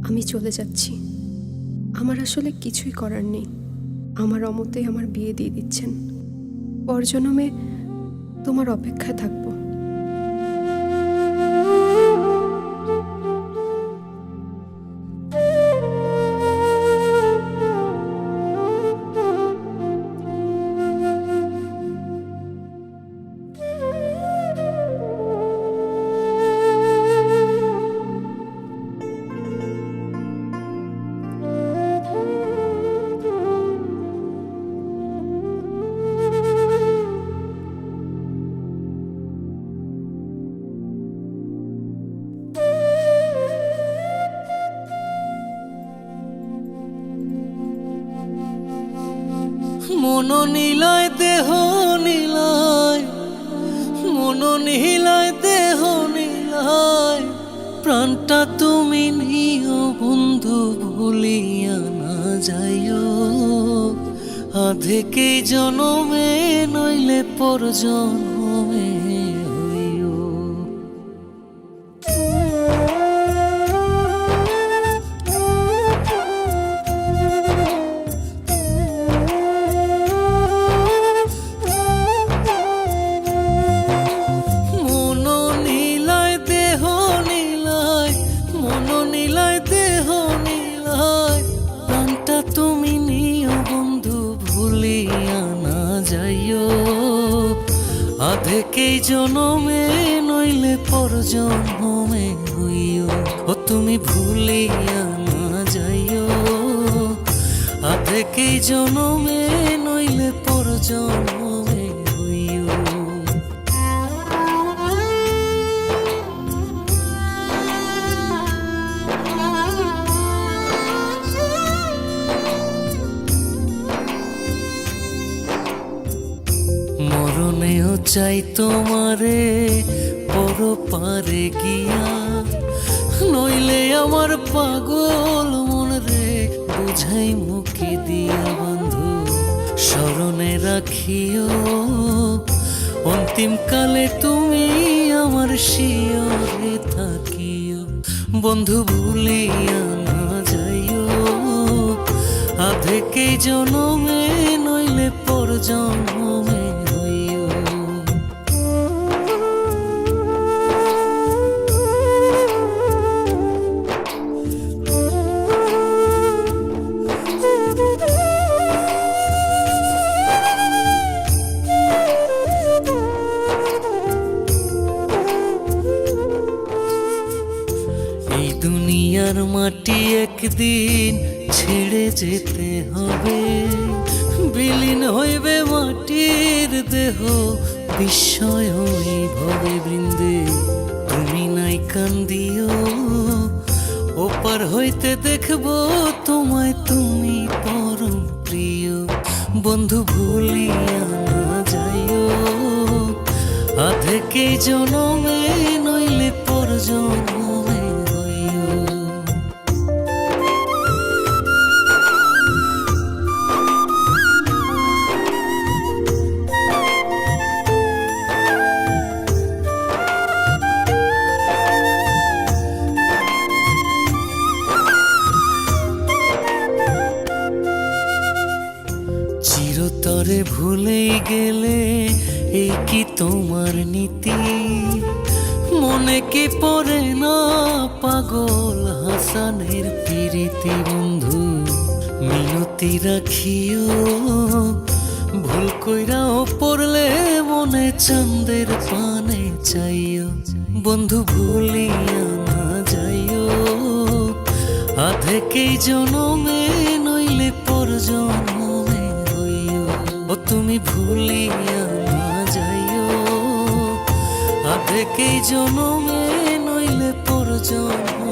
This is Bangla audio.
আমি চলে যাচ্ছি। আমার আসলে কিছুই করার নেই। আমার অমতেই আমার বিয়ে দিয়ে দিচ্ছেন। পরজন্মে তোমার অপেক্ষায় থাকবো। মন নীলায় দেহ নীলায়, মন নীলায় দেহ নীলায়, প্রাণটা তুমি নিও বন্ধু ভুলিয়া না যাইও। আধেকেই জনমে নইলে পর জন্মে হইও। তুমি নিও বন্ধু ভুলিয়া না যাইও। আধেকেই জনমে নইলে পর জন্মে হইও। ও তুমি ভুলিয়া না যাইও। আধেকেই জনমে নইলে পর জন্মে হইও। মরণেও চাই তোমারে পর পারে গিয়া, নইলে আমার পাগল মন রে বুঝাই মুখে দিয়া। বন্ধু স্মরণে রাখিও অন্তিম কালে তুমি আমার শিয়রে থাকিও। বন্ধু ভুলিয়া না যাইও। আধেকেই জনমে নইলে পর জন্মে হইও। এই দুনিয়ার মাটি একদিন ছেড়ে যেতে হবে। বিলীন হইবে মাটির দেহ বিস্ময় ভবে বৃন্দে। তুমি নাই কান্দিও, ওপার হইতে দেখবো তোমায় তুমি পরম প্রিয়। বন্ধু ভুলিয়া না যাইও। আধেকেই জনমে নইলে পর জন্মে হইও। চিরতরে ভুলেই গেলে এই কি তোমার নীতি? মনে কি পড়ে না পাগল হাসানের প্রীতি? বন্ধু মিনতি রাখিও, ভুল কইরাও পড়লে মনে চাঁদের পানে চাইও। বন্ধু ভুলিয়া না যাইও। আধেকেই জনমে নইলে পর জন্মে হইও। ও তুমি ভুলিয়া না যাইও। আধেকেই জনমে নইলে পর জন্মে